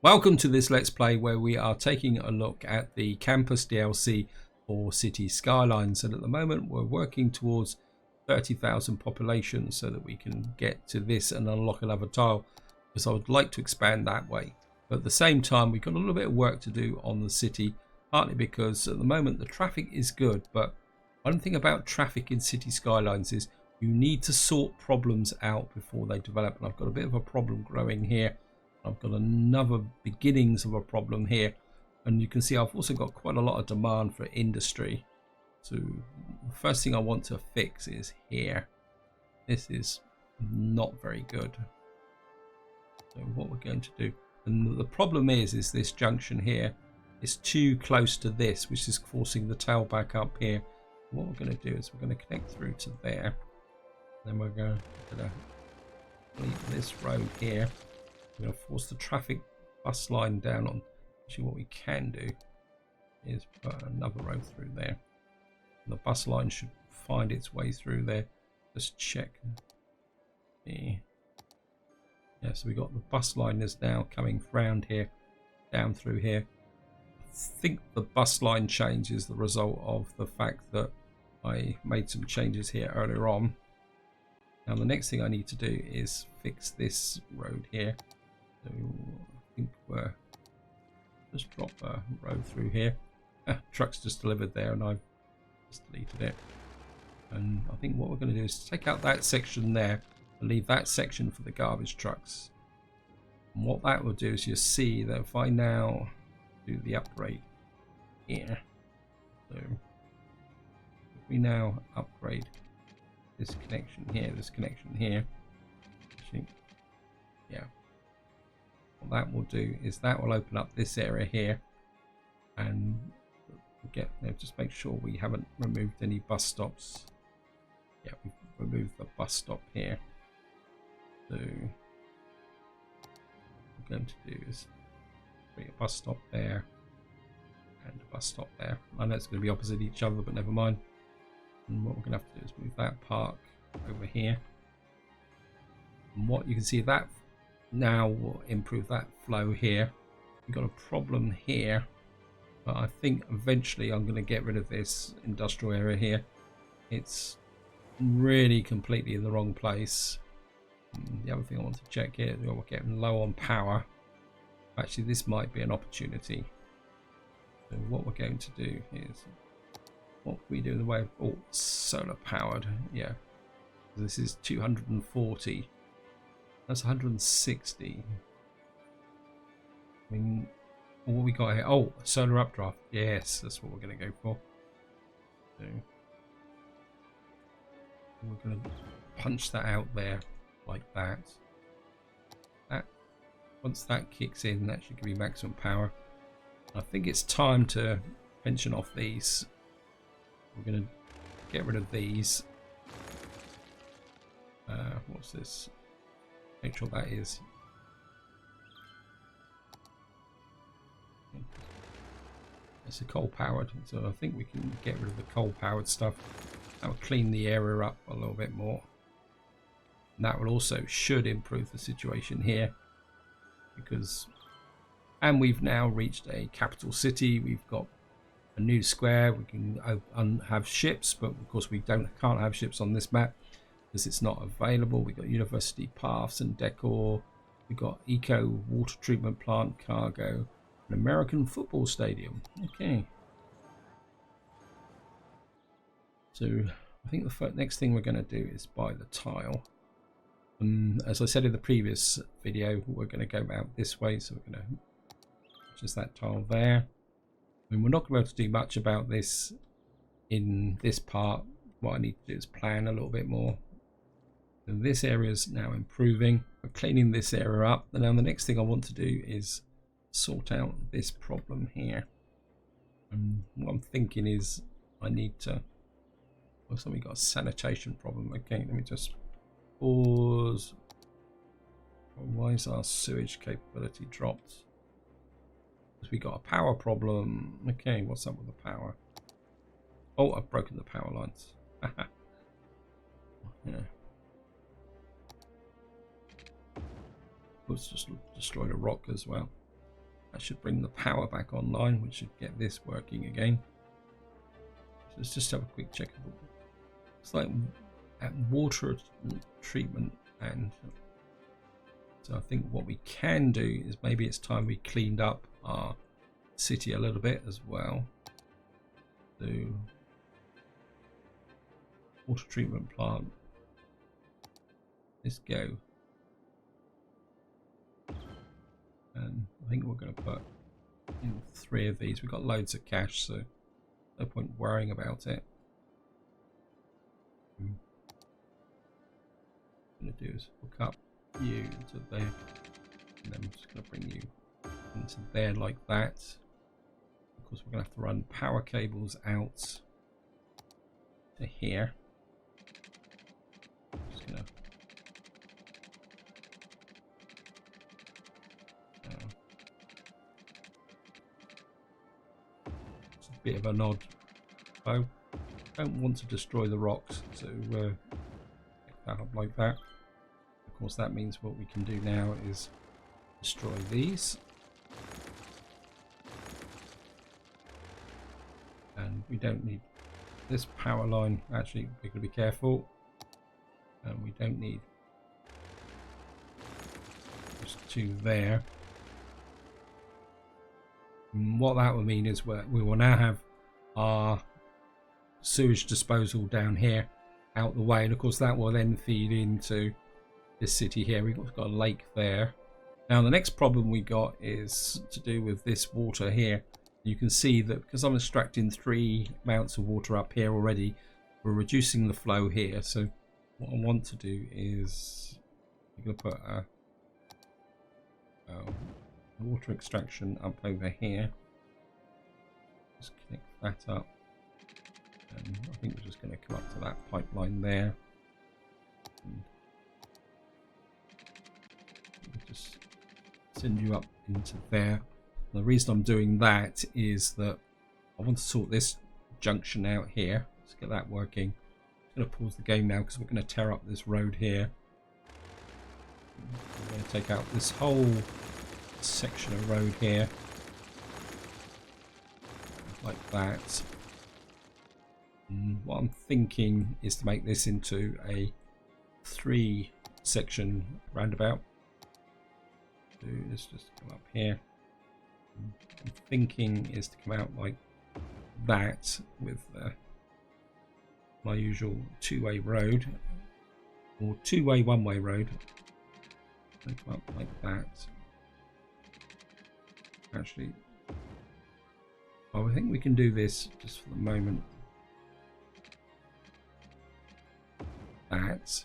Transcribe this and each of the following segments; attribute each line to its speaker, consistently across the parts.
Speaker 1: Welcome to this Let's Play where we are taking a look at the campus DLC for Cities Skylines, and at the moment we're working towards 30,000 population so that we can get to this and unlock another tile, because I would like to expand that way. But at the same time we've got a little bit of work to do on the city, partly because at the moment the traffic is good, but one thing about traffic in Cities Skylines is you need to sort problems out before they develop, and I've got a bit of a problem growing here. I've got another beginnings of a problem here, and you can see I've also got quite a lot of demand for industry. So the first thing I want to fix is here. This is not very good. So what we're going to do, and the problem is this junction here is too close to this, which is forcing the tail back up here. What we're going to do is we're going to connect through to there, then we're going to complete this road here. We're going to force the traffic bus line down on. Actually, what we can do is put another road through there. And the bus line should find its way through there. Just check. Yeah, so we got the bus line is now coming round here, down through here. I think the bus line change is the result of the fact that I made some changes here earlier on. Now the next thing I need to do is fix this road here. So I think we're just drop a road through here. Truck's just delivered there and I've just deleted it. And I think what we're going to do is take out that section there and leave that section for the garbage trucks. And what that will do is you'll see that if I now do the upgrade here, so if we now upgrade this connection here, actually, yeah. What that will do is that will open up this area here, and get just make sure we haven't removed any bus stops. Yeah, we've removed the bus stop here. So what we're going to do is bring a bus stop there and a bus stop there. I know it's going to be opposite each other, but never mind. And what we're going to have to do is move that park over here. And what you can see, that now will improve that flow here. We've got a problem here, but I think eventually I'm going to get rid of this industrial area here. It's really completely in the wrong place. And the other thing I want to check here, we're getting low on power. Actually, this might be an opportunity. So what we're going to do is, what can we do in the way of solar powered? Yeah, this is 240. That's 160. I mean, what we got here? Oh, solar updraft. Yes, that's what we're going to go for. So we're going to punch that out there like that. Once that kicks in, that should give you maximum power. I think it's time to pension off these. We're going to get rid of these. What's this? Make sure that is. It's a coal powered, so I think we can get rid of the coal powered stuff. That will clean the area up a little bit more. And that will also should improve the situation here, because, and we've now reached a capital city. We've got a new square. We can have ships, but of course we can't have ships on this map because it's not available. We've got university paths and decor. We've got eco water treatment plant, cargo, an American football stadium. Okay. So I think the next thing we're going to do is buy the tile. As I said in the previous video, we're going to go out this way. So we're going to just that tile there. I mean, we're not going to be able to do much about this in this part. What I need to do is plan a little bit more. And this area is now improving. We're cleaning this area up. And now the next thing I want to do is sort out this problem here. And what I'm thinking is I need to. Also, we got a sanitation problem. Okay, let me just pause. Why is our sewage capability dropped? Because we got a power problem. Okay, what's up with the power? Oh, I've broken the power lines. Yeah. Let's just destroy the rock as well. That should bring the power back online, which should get this working again. So let's just have a quick check. It's like at water treatment, and so I think what we can do is maybe it's time we cleaned up our city a little bit as well. So water treatment plant. Let's go. And I think we're going to put in 3 of these. We've got loads of cash, so no point worrying about it. What I'm going to do is hook up you into there, and then I'm just going to bring you into there like that. Of course, we're going to have to run power cables out to here. I'm just going to bit of a nod. I don't want to destroy the rocks, so pick that up like that. Of course, that means what we can do now is destroy these, and we don't need this power line. Actually, we're going to be careful, and we don't need just 2 there. What that will mean is we will now have our sewage disposal down here out the way, and of course that will then feed into this city here. We've got a lake there. Now the next problem we got is to do with this water here. You can see that because I'm extracting 3 amounts of water up here already, we're reducing the flow here. So what I want to do is I'm going to put a water extraction up over here. Just connect that up, and I think we're just going to come up to that pipeline there, and just send you up into there. And the reason I'm doing that is that I want to sort this junction out here. Let's get that working. I'm going to pause the game now because we're going to tear up this road here. We're going to take out this whole section of road here like that. And what I'm thinking is to make this into a 3 section roundabout. So let's just come up here. I'm thinking is to come out like that with my usual 2-way road, or 2-way 1-way road, and come up like that. Actually, I think we can do this just for the moment. That.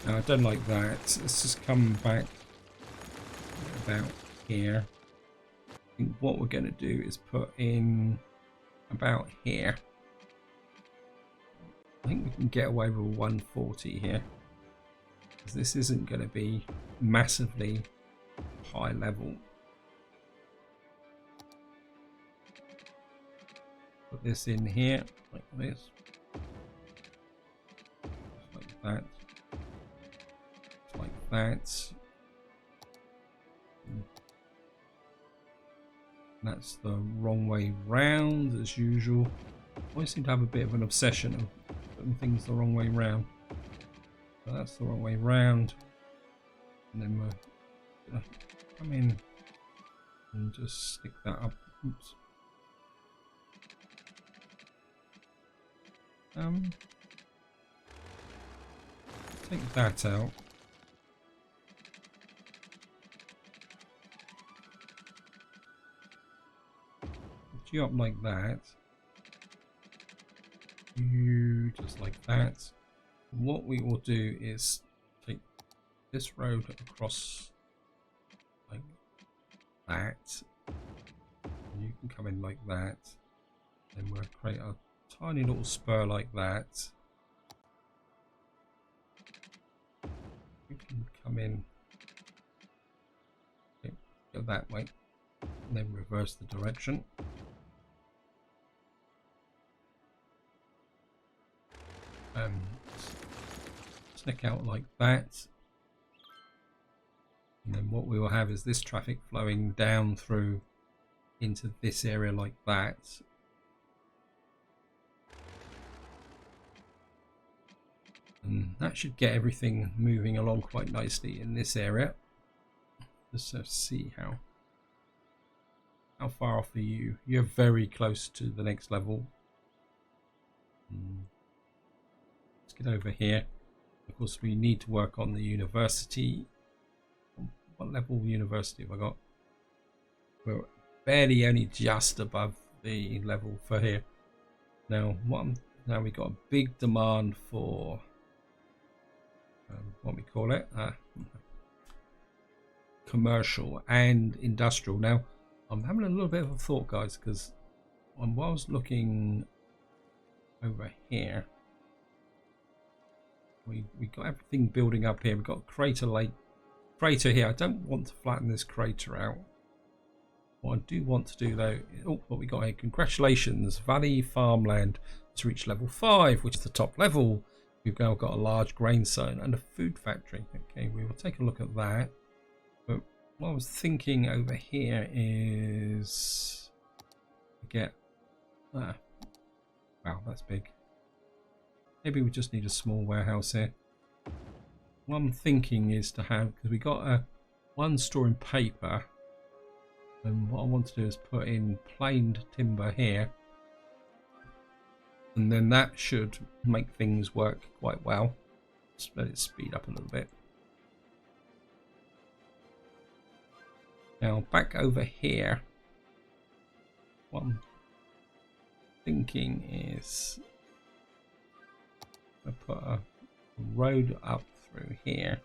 Speaker 1: Now I don't like that. Let's just come back about here. I think what we're going to do is put in about here. I think we can get away with 140 here. This isn't going to be massively high level. Put this in here like this, like that, like that. And that's the wrong way round as usual. I always seem to have a bit of an obsession of putting things the wrong way round. So that's the wrong way round, and then we're gonna come in and just stick that up. Oops. Take that out. Put you up like that. You just like that. What we will do is take this road across like that. You can come in like that. Then we'll create a tiny little spur like that. You can come in, okay, go that way, and then reverse the direction. Sneak out like that. And then what we will have is this traffic flowing down through into this area like that. And that should get everything moving along quite nicely in this area. Just to see how far off are you? You're very close to the next level. Let's get over here. Of course, we need to work on the university. What level of university have I got? We're barely only just above the level for here. Now, now we got a big demand for what we call it, commercial and industrial. Now, I'm having a little bit of a thought, guys, because I was looking over here. We got everything building up here. We've got crater here. I don't want to flatten this crater out. What I do want to do though, what we got here, congratulations, Valley Farmland to reach level 5, which is the top level. We've now got a large grain zone and a food factory. Okay, we will take a look at that. But what I was thinking over here is get wow, that's big. Maybe we just need a small warehouse here. What I'm thinking is to have, because we got one storing paper, and what I want to do is put in planed timber here, and then that should make things work quite well. Just let it speed up a little bit. Now back over here, what I'm thinking is I put a road up through here.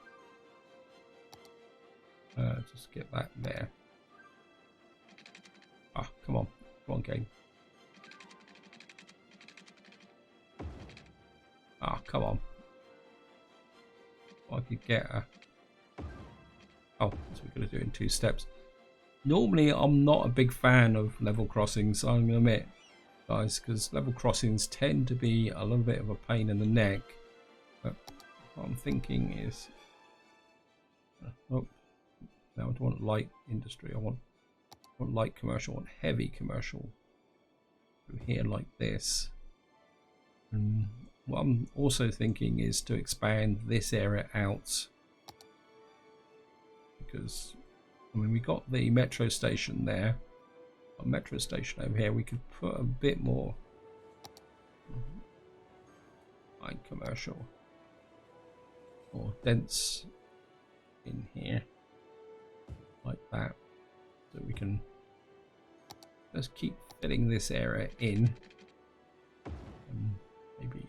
Speaker 1: Just get that there. Ah, come on game. Ah, come on. I could get a. Oh, so we're going to do it in 2 steps. Normally, I'm not a big fan of level crossings, I'm going to admit, guys, because level crossings tend to be a little bit of a pain in the neck. But what I'm thinking is, oh, now I don't want light industry. I want light commercial. I want heavy commercial through here like this. And what I'm also thinking is to expand this area out, because I mean we got the metro station there. A metro station over here, we could put a bit more light commercial or dense in here like that, so we can just keep filling this area in, and maybe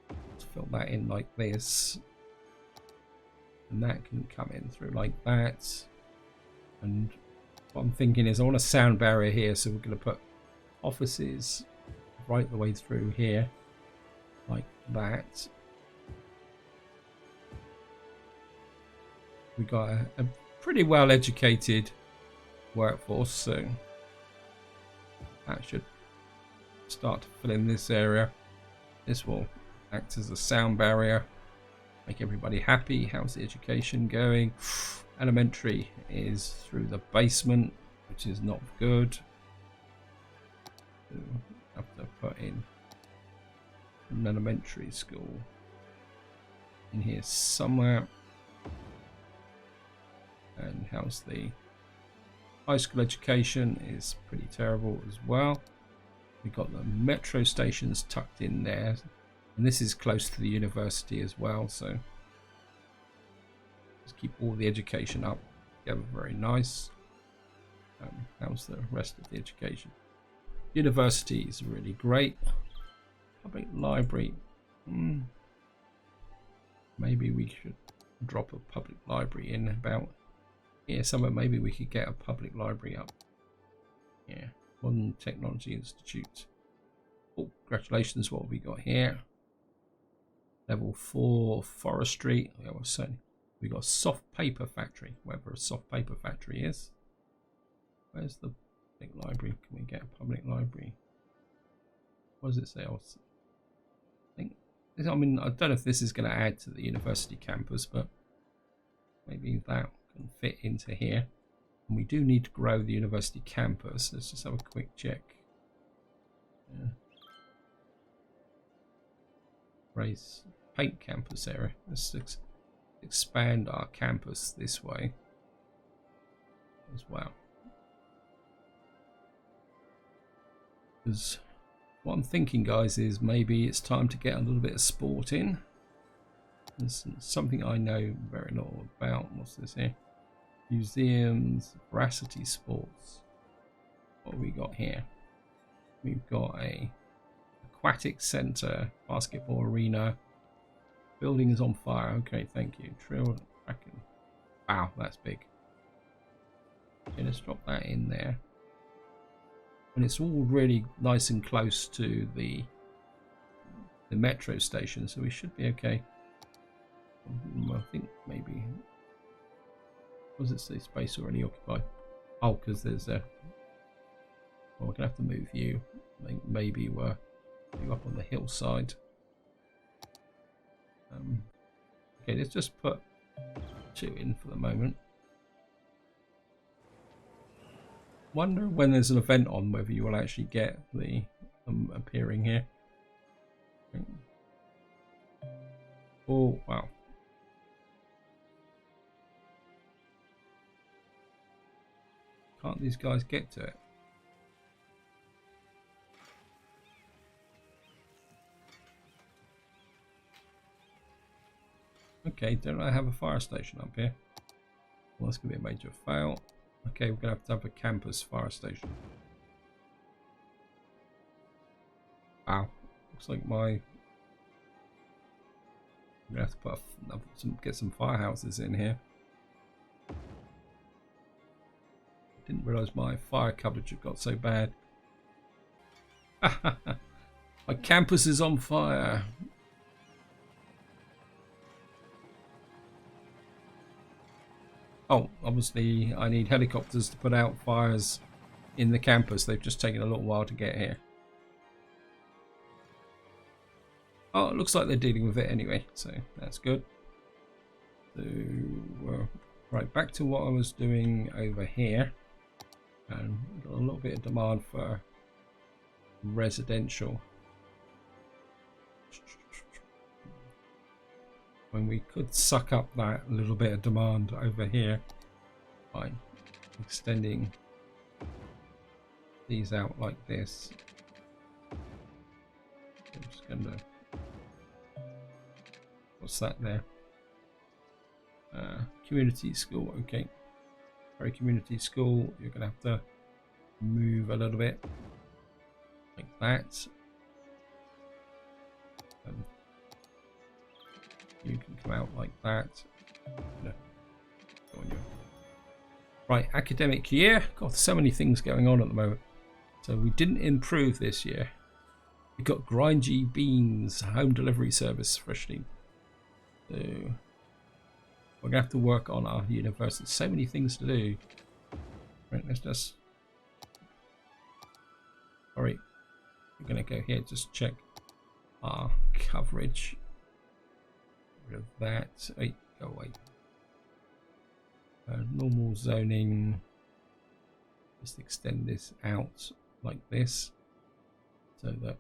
Speaker 1: let's fill that in like this, and that can come in through like that. And what I'm thinking is I want a sound barrier here, so we're going to put offices right the way through here like that. We got a pretty well educated workforce, so that should start to fill in this area. This will act as a sound barrier, make everybody happy. How's the education going? Elementary is through the basement, which is not good. So have to put in an elementary school in here somewhere. And how's the high school education? Is pretty terrible as well. We've got the metro stations tucked in there, and this is close to the university as well, so just keep all the education up together. Very nice. How's the rest of the education? University is really great. Public library, maybe we should drop a public library in about here somewhere. Maybe we could get a public library up here. Modern Technology Institute. Oh, congratulations. What have we got here? Level 4 forestry. Yeah, well, so we got a soft paper factory, wherever a soft paper factory is. Where's the public library? Can we get a public library? What does it say? I mean, I don't know if this is going to add to the university campus, but maybe that can fit into here. And we do need to grow the university campus. Let's just have a quick check. Yeah. Raise paint campus area. Let's expand our campus this way as well. Because what I'm thinking, guys, is maybe it's time to get a little bit of sport in. There's something I know very little about. What's this here? Museums, veracity sports. What have we got here? We've got a aquatic center, basketball arena. Building is on fire. Okay, thank you. Trail tracking. Wow, that's big. Okay, let's drop that in there. And it's all really nice and close to the metro station, so we should be okay. I think maybe was it the space already occupied? Oh, because there's a. Well, we're gonna have to move you. I think maybe we're up on the hillside. Okay, let's just put 2 in for the moment. Wonder when there's an event on whether you will actually get the appearing here. Oh wow. Can't these guys get to it? Okay, don't I have a fire station up here? Well, that's going to be a major fail. Okay, we're going to have a campus fire station. Wow, looks like my... I'm going to have to put get some firehouses in here. Didn't realise my fire coverage had got so bad. My campus is on fire. Oh, obviously I need helicopters to put out fires in the campus. They've just taken a little while to get here. Oh, it looks like they're dealing with it anyway, so that's good. So, right, back to what I was doing over here. And got a little bit of demand for residential. When we could suck up that little bit of demand over here by extending these out like this. I'm just going to... What's that there? Community school, okay. For a community school, you're going to have to move a little bit like that. You can come out like that. No. Go on you. Right, academic year. God, so many things going on at the moment. So we didn't improve this year. We got Grindy Beans home delivery service freshly. So we're gonna have to work on our university. So many things to do. Right, let's just. Alright, we're gonna go here. Just check our coverage. Rid of that. Hey, go away. Normal zoning. Just extend this out like this, so that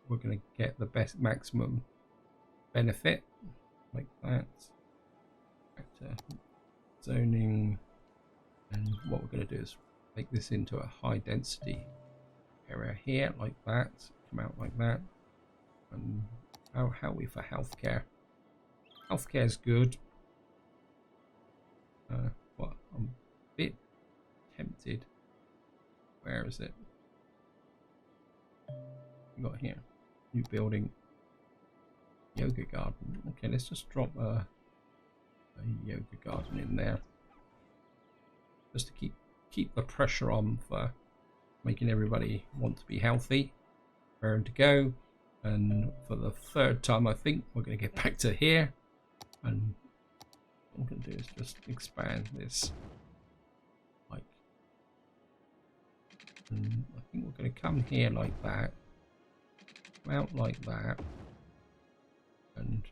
Speaker 1: we're going to get the best maximum benefit, like that. Back to zoning, and what we're going to do is make this into a high density area here, like that. Come out like that. And how are we for healthcare? Healthcare is good. Well, I'm a bit tempted. Where is it? We got here. New building. Yoga garden. Okay, let's just drop a yoga garden in there. Just to keep the pressure on for making everybody want to be healthy. Raring to go. And for the 3rd time, I think we're going to get back to here. And what I'm going to do is just expand this, like, and I think we're going to come here like that, come out like that, and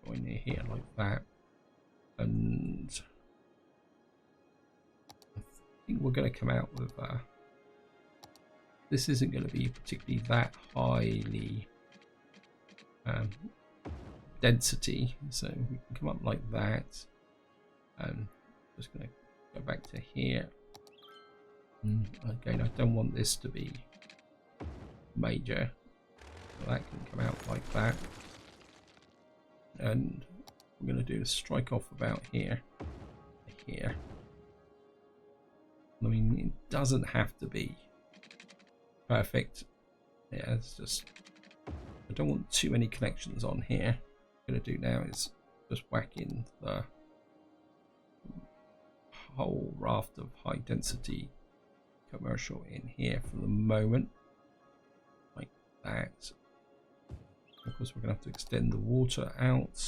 Speaker 1: go in here like that, think we're going to come out with this isn't going to be particularly that highly density, so we can come up like that. And just going to go back to here. Again, I don't want this to be major, so that can come out like that. And we're going to do a strike off about here. I mean, it doesn't have to be perfect. Yeah, it's just, I don't want too many connections on here. What I'm going to do now is just whack in the whole raft of high density commercial in here for the moment, like that. Of course, we're going to have to extend the water out.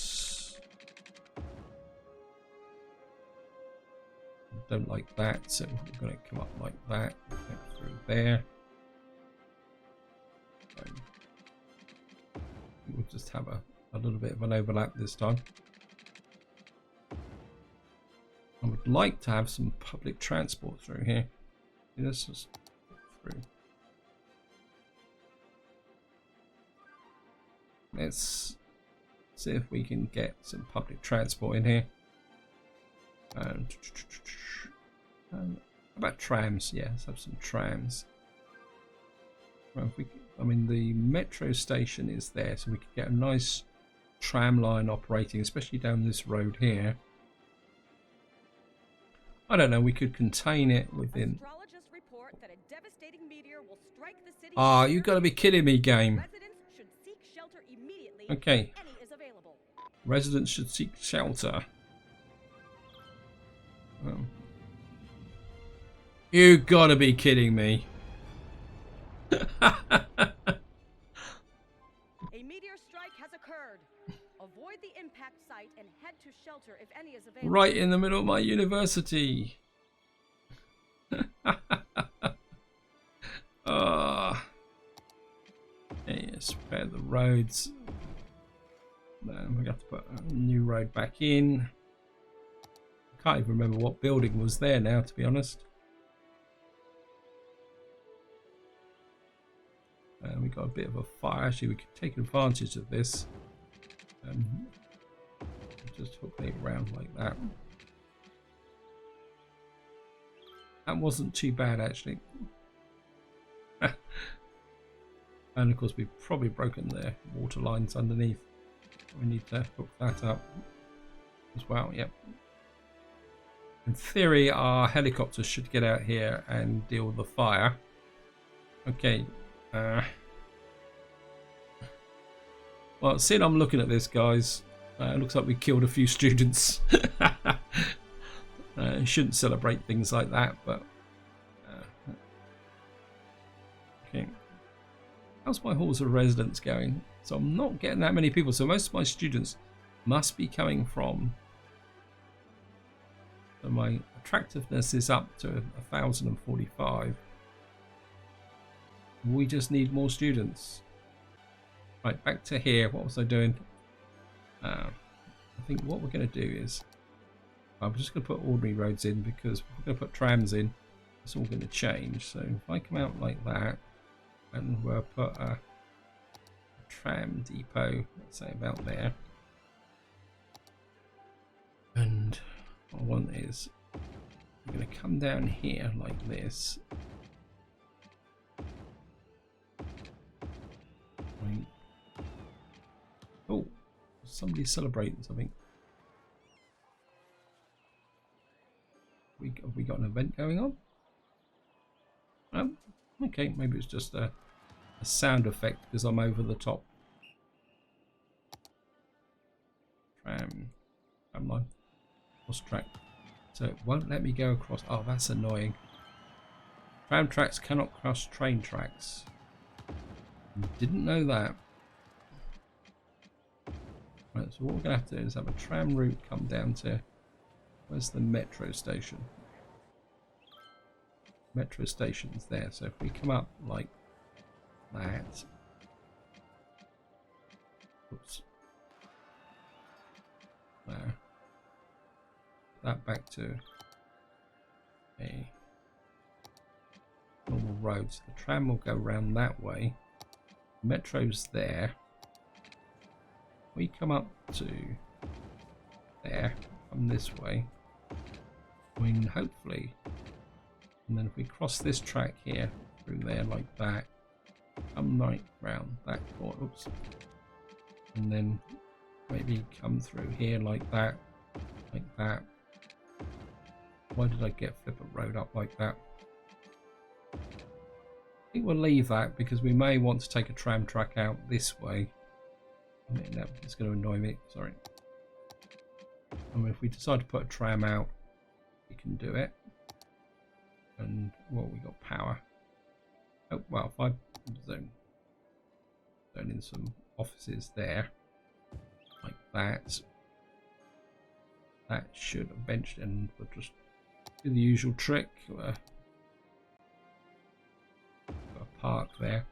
Speaker 1: Don't like that, so we're going to come up like that, through there. We'll just have a little bit of an overlap this time. I would like to have some public transport through here. Let's just through. Let's see if we can get some public transport in here. How about trams? Yeah, let's have some trams. Well, if we, I mean, the metro station is there, so we could get a nice tram line operating, especially down this road here. I don't know, we could contain it within. Ah, you got to be kidding me, game. Okay. Residents should seek shelter. Well, you got to be kidding me.
Speaker 2: A meteor strike has occurred. Avoid the impact site and head to shelter if any is available.
Speaker 1: Right in the middle of my university. Okay, spare the roads. Then we have to put a new road back in. I can't even remember what building was there now, to be honest. We got a bit of a fire. Actually, we could take advantage of this and just hook it around like that. That wasn't too bad, actually. And of course, we've probably broken the water lines underneath. We need to hook that up as well. Yep. In theory, our helicopters should get out here and deal with the fire. Okay. Well, seeing I'm looking at this, guys, it looks like we killed a few students. Shouldn't celebrate things like that, but okay. How's my halls of residence going? So I'm not getting that many people. So most of my students must be coming from. So my attractiveness is up to 1,045. We just need more students. Right, back to here. What was I doing? I think what we're going to do is I'm just going to put ordinary roads in because we're going to put trams in. It's all going to change. So if I come out like that and we'll put a tram depot, let's say about there. And what I want is I'm going to come down here like this. Right. Oh, somebody's celebrating something. Have we got an event going on? Oh, okay, maybe it's just a sound effect because I'm over the top. Tram line. Lost track. So it won't let me go across. Oh, that's annoying. Tram tracks cannot cross train tracks. Didn't know that. Right, so what we're going to have to do is have a tram route come down to, where's the metro station? Metro station's there. So if we come up like that. Oops. There. That back to a roads. The tram will go around that way. Metro's there. We come up to there, come this way. I mean, hopefully. And then if we cross this track here, through there like that, come right round that corner, oops. And then maybe come through here like that, like that. Why did I get Flipper Road up like that? I think we'll leave that because we may want to take a tram track out this way. I mean, no, it's going to annoy me, sorry. I mean, if we decide to put a tram out, we can do it. And, well, we got power. Oh, well, if I zone in some offices there, like that, that should eventually, and we'll just do the usual trick. Park there.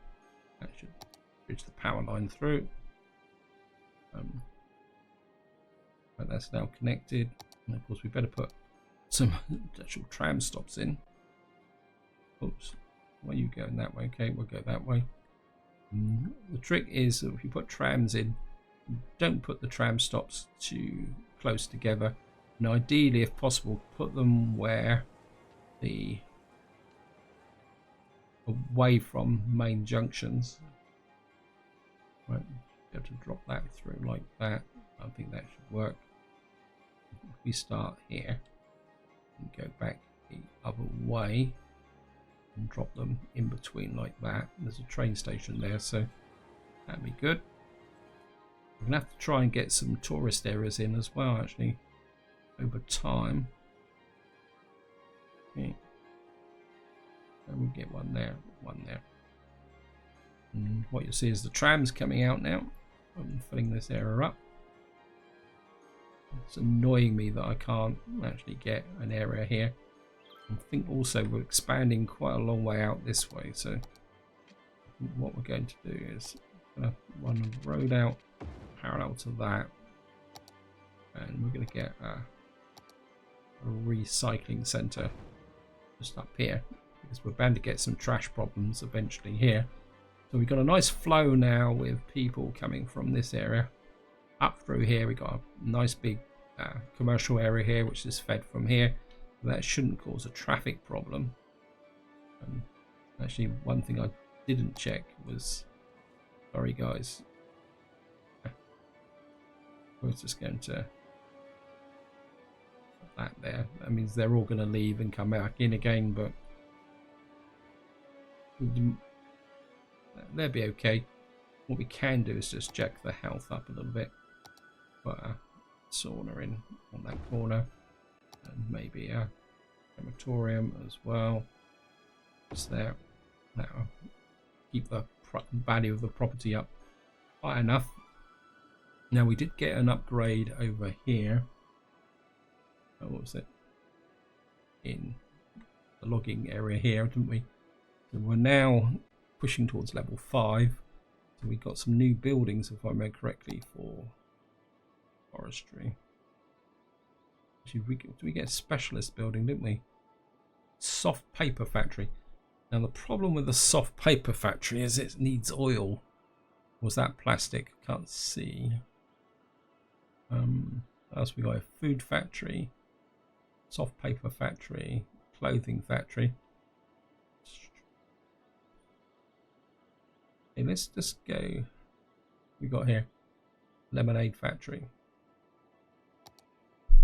Speaker 1: That should bridge the power line through. But that's now connected. And of course, we better put some actual tram stops in. Oops. Why are you going that way? Okay, we'll go that way. The trick is that if you put trams in, don't put the tram stops too close together. And ideally, if possible, put them where the away from main junctions. Right, be able to drop that through like that. I think that should work. If we start here and go back the other way and drop them in between like that. There's a train station there, so that'd be good. We're gonna have to try and get some tourist areas in as well, actually, over time. Okay. And we get one there, one there. And what you'll see is the trams coming out now. I'm filling this area up. It's annoying me that I can't actually get an area here. I think also we're expanding quite a long way out this way, so what we're going to do is run a road out parallel to that, and we're going to get a recycling center just up here, because we're bound to get some trash problems eventually here. So we've got a nice flow now with people coming from this area up through here. We've got a nice big commercial area here which is fed from here. That shouldn't cause a traffic problem. Actually, one thing I didn't check was, sorry guys, I was just going to put that there. That means they're all going to leave and come back in again, but they'll be okay. What we can do is just jack the health up a little bit. Put a sauna in on that corner, and maybe a crematorium as well. Just there. That'll keep the value of the property up high enough. Now we did get an upgrade over here. Oh, what was it? In the logging area here, didn't we? So we're now pushing towards level 5. So we got some new buildings, if I remember correctly, for forestry. Actually, we get a specialist building, didn't we? Soft paper factory. Now the problem with the soft paper factory is it needs oil. Was that plastic? Can't see. What else we got? A food factory, soft paper factory, clothing factory. Okay, let's just go. We got here lemonade factory.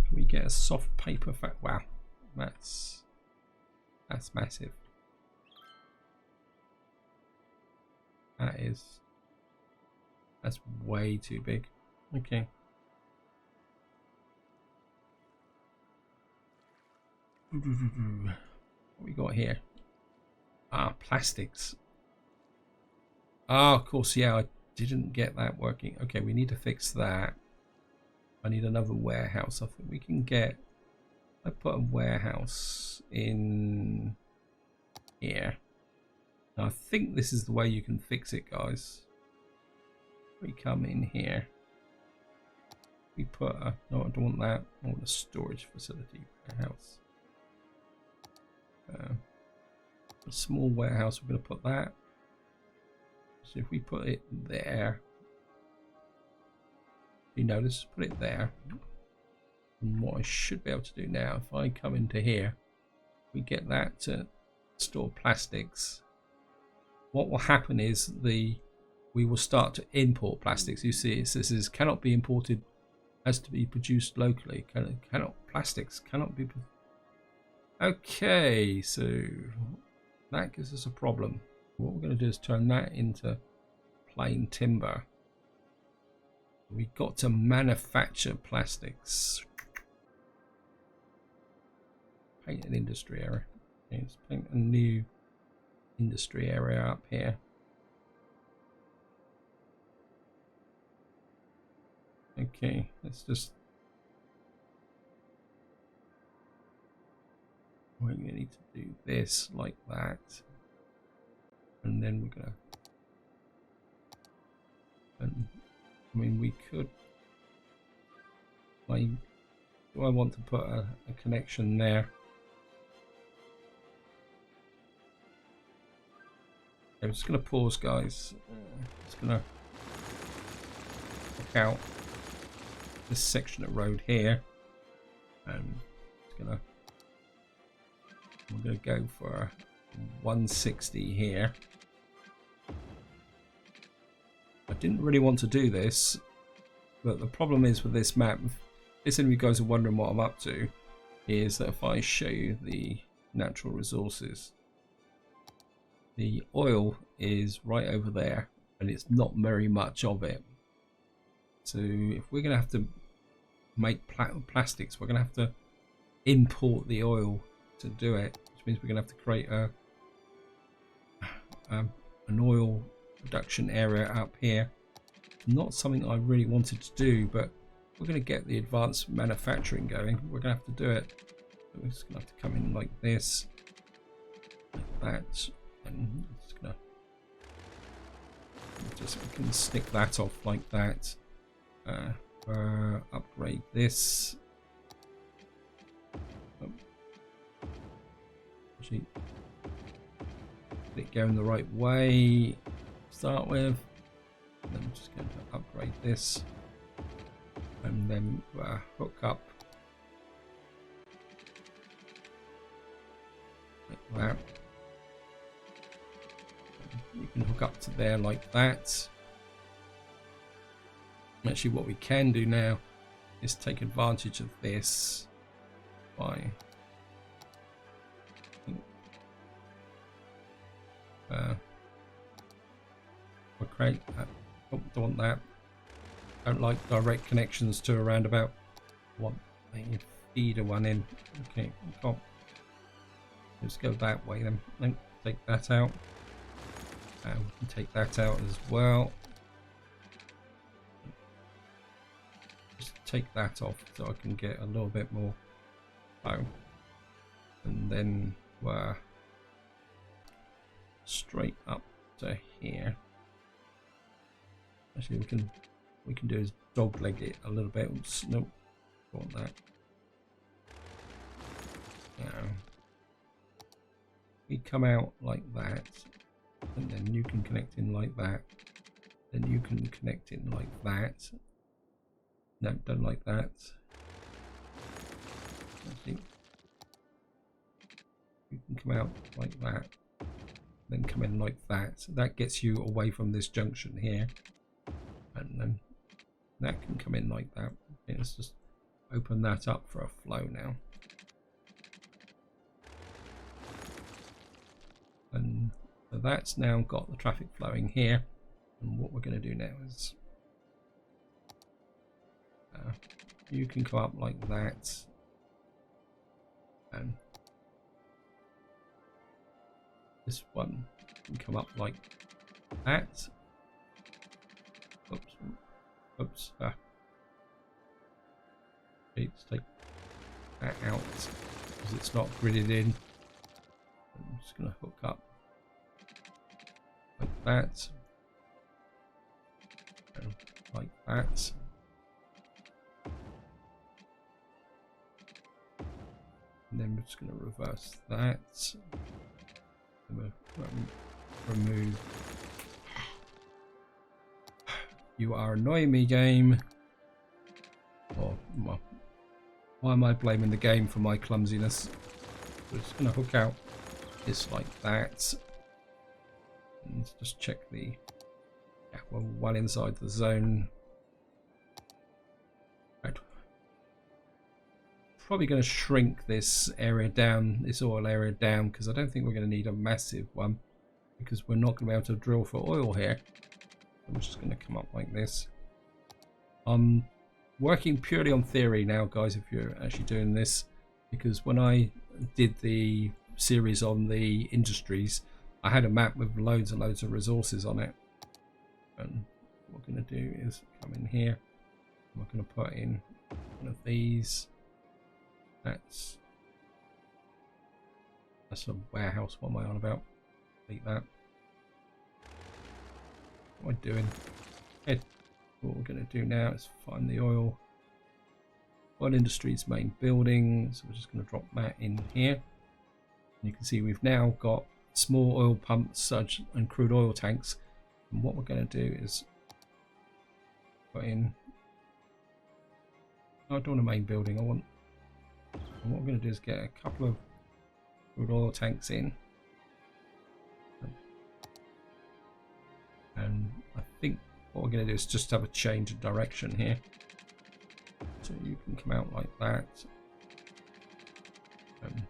Speaker 1: Can we get a soft paper factory? Wow, that's massive. That's way too big. Okay. What we got here? Plastics. Of course, yeah, I didn't get that working. Okay, we need to fix that. I need another warehouse. I think we can get, I put a warehouse in here. Now, I think this is the way you can fix it, guys. We come in here. We put a, no, I don't want that. I want a storage facility warehouse. A small warehouse, we're going to put that. So if we put it there, you know, let's put it there. And what I should be able to do now, if I come into here, we get that to store plastics. What will happen is we will start to import plastics. You see, it says cannot be imported, has to be produced locally. Plastics cannot be. Okay, so that gives us a problem. What we're going to do is turn that into plain timber. We got to manufacture plastics. Paint an industry area. Okay, let's paint a new industry area up here. Okay, let's just. We're going to need to do this like that, and then we're going to. And I mean, we could. Do I want to put a connection there? I'm just going to pause, guys. Just going to look out this section of road here, and we're going to go for 160 here. I didn't really want to do this, but the problem is with this map, if any of you guys are wondering what I'm up to, is that if I show you the natural resources, the oil is right over there, and it's not very much of it. So if we're going to have to make plastics, we're going to have to import the oil to do it, which means we're going to have to create an oil production area up here. Not something I really wanted to do, but we're going to get the advanced manufacturing going. We're going to have to do it. So we're just going to have to come in like this, like that, and it's going to just, we can stick that off like that. Upgrade this. Actually, get it going the right way to start with. And then I'm just going to upgrade this, and then hook up like that. You can hook up to there like that. Actually, what we can do now is take advantage of this by create that. Oh, don't want that. Don't like direct connections to a roundabout. Want a feeder one in. Okay, come. Let's go that way then. Then take that out. And we can take that out as well. Just take that off so I can get a little bit more flow. And then we're straight up to here. Actually, we can do is dog leg it a little bit. Oops, nope, don't want that. Now we come out like that, and then you can connect in like that. Then you can connect in like that. No, don't like that. Actually, you can come out like that, then come in like that. So that gets you away from this junction here. And then that can come in like that. Okay, let's just open that up for a flow now. And so that's now got the traffic flowing here. And what we're going to do now is you can come up like that, and this one can come up like that. Oops. Oops. Okay, let's take that out because it's not gridded in. I'm just going to hook up like that. And like that. And then we're just going to reverse that. Remove. You are annoying me, game. Oh, why am I blaming the game for my clumsiness? We're just going to hook out this like that. And let's just check the... Yeah, we're well inside the zone. Right. Probably going to shrink this area down, this oil area down, because I don't think we're going to need a massive one, because we're not going to be able to drill for oil here. I'm just going to come up like this. I'm working purely on theory now, guys, if you're actually doing this, because when I did the series on the industries, I had a map with loads and loads of resources on it. And what we're going to do is come in here. We're going to put in one of these. That's a warehouse. What am I on about? Delete that. What am I doing? Head. What we're going to do now is find the oil industries main building. So we're just going to drop that in here. And you can see we've now got small oil pumps, such and crude oil tanks. And what we're going to do is put in. I don't want a main building. And what we're going to do is get a couple of crude oil tanks in. And I think what we're going to do is just have a change of direction here. So you can come out like that. And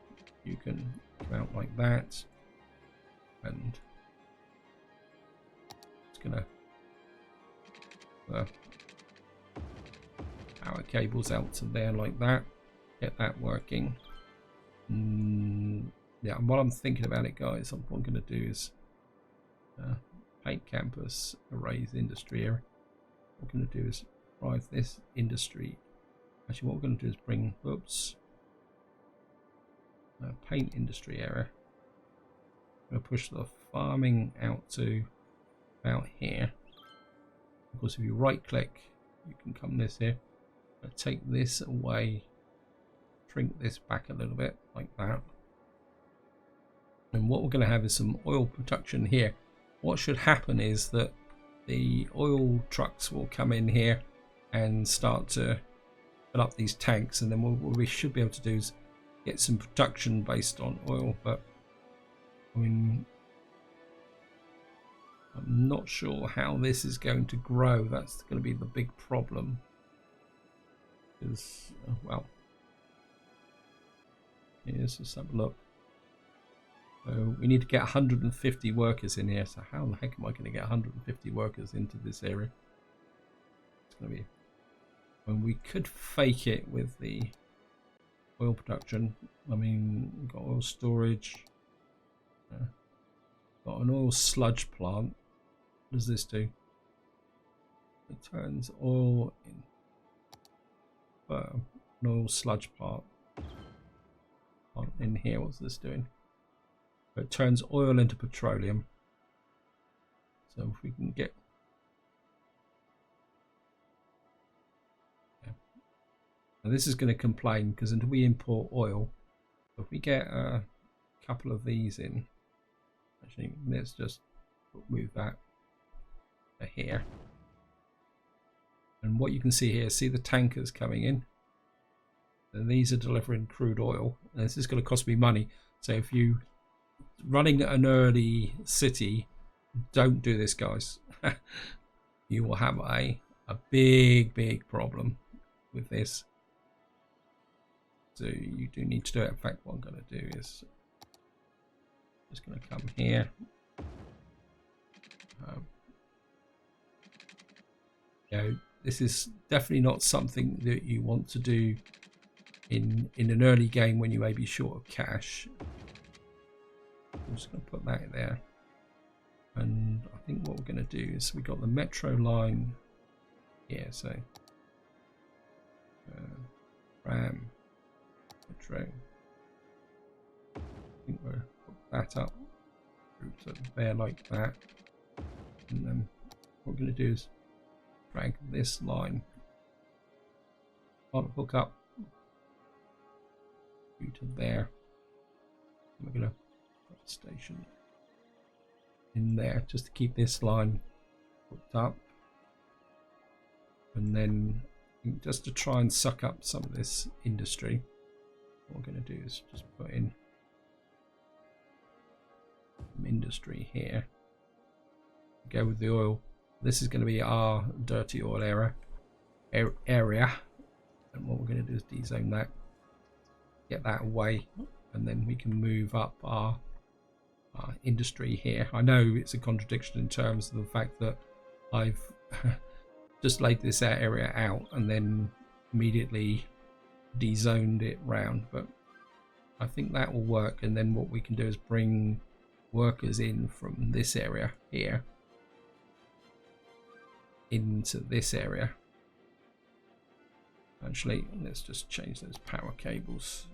Speaker 1: you can come out like that. And it's going to power cables out to there like that. Get that working. Yeah, and what I'm thinking about it, guys, what I'm going to do is paint campus, erase industry area. What we're going to do is drive this industry. Actually, what we're going to do is bring, paint industry area. I'm going to push the farming out to about here. Of course, if you right click, you can come this here. Take this away, shrink this back a little bit like that. And what we're going to have is some oil production here. What should happen is that the oil trucks will come in here and start to fill up these tanks, and then what we should be able to do is get some production based on oil. But I mean, I'm not sure how this is going to grow. That's going to be the big problem. Because, well, let's just have a look. So we need to get 150 workers in here. So how the heck am I going to get 150 workers into this area? It's going to be... When we could fake it with the oil production. I mean, we've got oil storage. Got an oil sludge plant. What does this do? It turns oil in... an oil sludge plant in here. What's this doing? It turns oil into petroleum. So if we can get, now this is going to complain because until we import oil, if we get a couple of these in, actually let's just move that to here. And what you can see here, see the tankers coming in. And these are delivering crude oil. And this is going to cost me money. So if you running an early city, don't do this, guys. You will have a big problem with this. So you do need to do it. In fact, what I'm going to do is just going to come here. This is definitely not something that you want to do in an early game when you may be short of cash. I'm just going to put that there. And I think what we're going to do is we got the metro line here. So Ram metro. I think we'll put that up to there like that. And then what we're going to do is drag this line on hook up to there. And we're going to put a station in there just to keep this line hooked up, and then just to try and suck up some of this industry, what we're going to do is just put in some industry here. Go with the oil. This is going to be our dirty oil area, and what we're going to do is dezone that, get that away, and then we can move up our industry here. I know it's a contradiction in terms of the fact that I've just laid this area out and then immediately dezoned it round, but I think that will work. And then what we can do is bring workers in from this area here into this area. Actually, let's just change those power cables.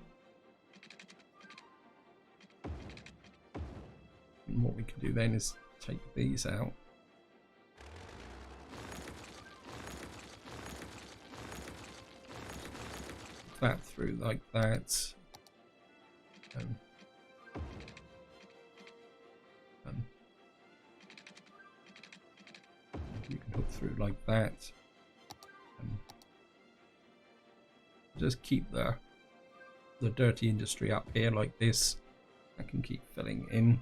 Speaker 1: And what we can do then is take these out. That through like that. And you can hook through like that. And just keep the dirty industry up here like this. I can keep filling in.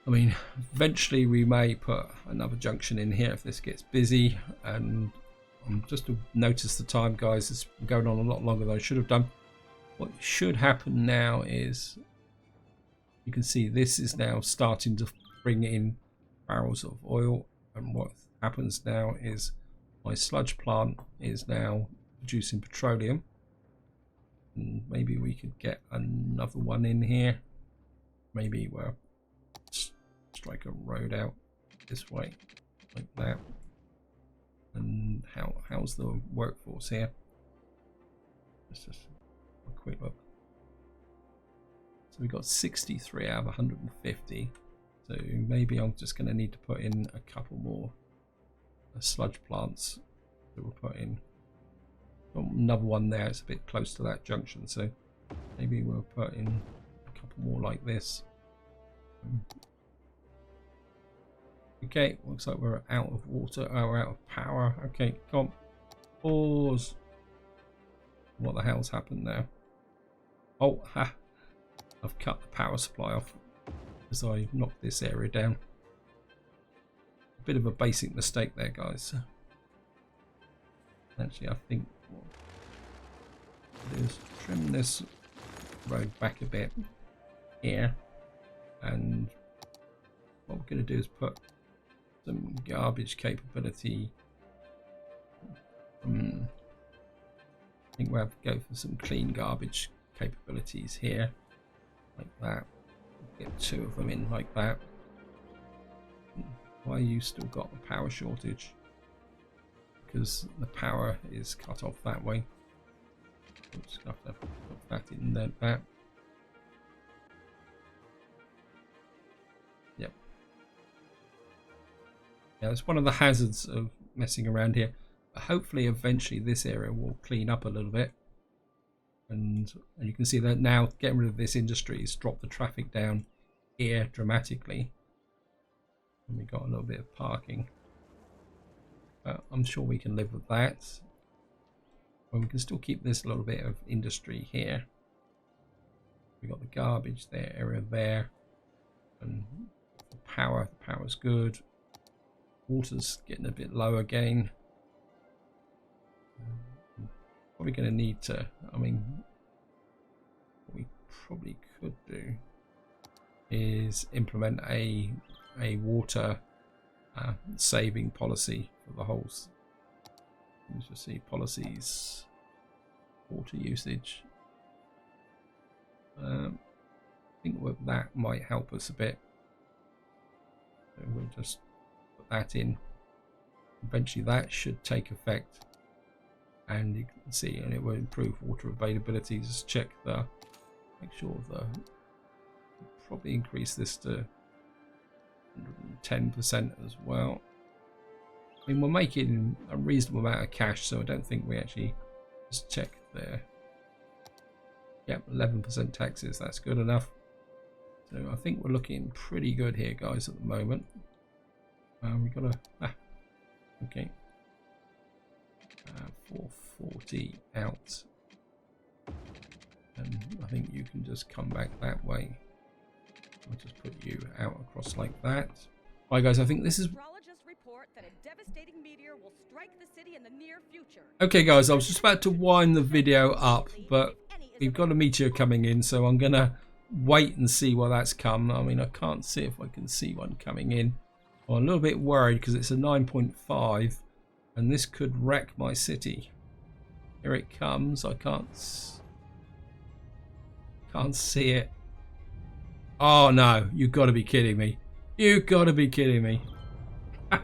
Speaker 1: I mean, eventually we may put another junction in here if this gets busy. And just to notice the time, guys, it's going on a lot longer than I should have done. What should happen now is you can see this is now starting to bring in barrels of oil, and what happens now is my sludge plant is now producing petroleum, and maybe we could get another one in here. Maybe we'll strike a road out this way like that. And how's the workforce here? Let's just a quick look. So we got 63 out of 150. So maybe I'm just going to need to put in a couple more sludge plants that we'll put in. Got another one there. It's a bit close to that junction, so maybe we'll put in a couple more like this. Okay, looks like we're out of water. Oh, we're out of power. Okay, come on. Pause. What the hell's happened there? Oh, ha. I've cut the power supply off as I knocked this area down. A bit of a basic mistake there, guys. Actually, I think what I'll do is trim this road back a bit here. And what we're going to do is put some garbage capability. I think we'll have to go for some clean garbage capabilities here, like that. Get two of them in like that. Why you still got the power shortage? Because the power is cut off that way. We'll just have to put that in there. That. Yep. Yeah, it's one of the hazards of messing around here. But hopefully, eventually, this area will clean up a little bit. And you can see that now getting rid of this industry has dropped the traffic down here dramatically. And we got a little bit of parking. I'm sure we can live with that. But we can still keep this little bit of industry here. We got the garbage there, area there. And the power's good. Water's getting a bit low again. What we're going to need to, I mean, what we probably could do is implement a water saving policy for the holes. Let's just see policies, water usage. I think that might help us a bit. So we'll just put that in. Eventually that should take effect. And you can see, and it will improve water availability. Just check make sure probably increase this to 110% as well. I mean, we're making a reasonable amount of cash, so I don't think we actually just check there. Yep, 11% taxes, that's good enough. So I think we're looking pretty good here, guys, at the moment. We got a okay, 440 out, and I think you can just come back that way. I'll just put you out across like that. Right, guys, I think this is.
Speaker 2: Astrologists report that a devastating meteor will strike the city in the near future.
Speaker 1: Okay, guys, I was just about to wind the video up, but we've got a meteor coming in, so I'm gonna wait and see where that's come. I mean, I can't see if I can see one coming in. I'm a little bit worried because it's a 9.5 and this could wreck my city. Here it comes. I can't see it. Oh no, you've got to be kidding me. You've got to be kidding me.
Speaker 2: A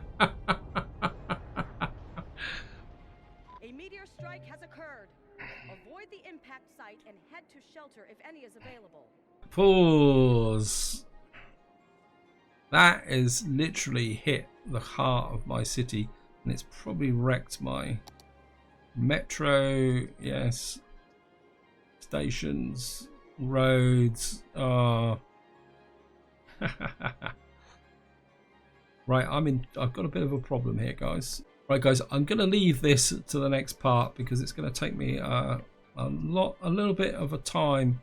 Speaker 2: meteor strike has occurred. Avoid the impact site and head to shelter if any is available.
Speaker 1: Pause. That has literally hit the heart of my city, and it's probably wrecked my metro, yes, stations, roads. Oh. Right, I've got a bit of a problem here, guys. Right, guys, I'm going to leave this to the next part because it's going to take me a little bit of a time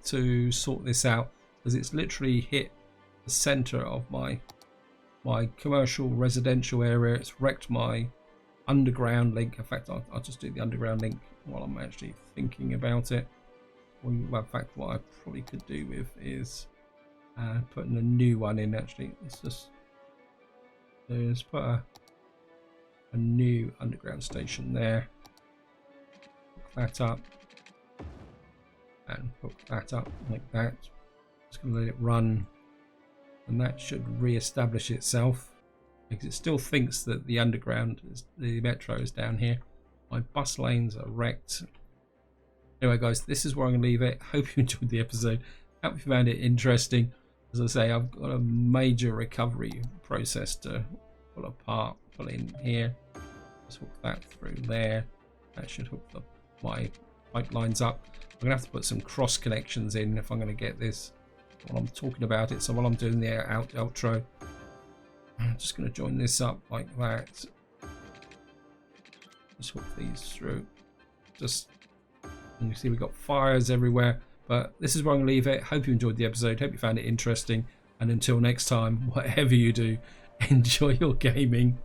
Speaker 1: to sort this out, because it's literally hit the center of my commercial residential area. It's wrecked my underground link. In fact, I'll just do the underground link while I'm actually thinking about it. Well, in fact, what I probably could do with is putting a new one in. Actually, let's just put a new underground station there. Hook that up and hook that up like that. Just gonna let it run, and that should re-establish itself, because it still thinks that the underground the metro is down here. My bus lanes are wrecked. Anyway, guys, this is where I'm gonna leave it. Hope you enjoyed the episode. Hope you found it interesting. As I say, I've got a major recovery process to pull apart, pull in here. Just hook that through there. That should hook my pipelines up. I'm gonna have to put some cross connections in if I'm gonna get this while I'm talking about it. So while I'm doing the outro, I'm just gonna join this up like that. Just hook these through. And you see we've got fires everywhere. But this is where I'm going to leave it. Hope you enjoyed the episode. Hope you found it interesting. And until next time, whatever you do, enjoy your gaming.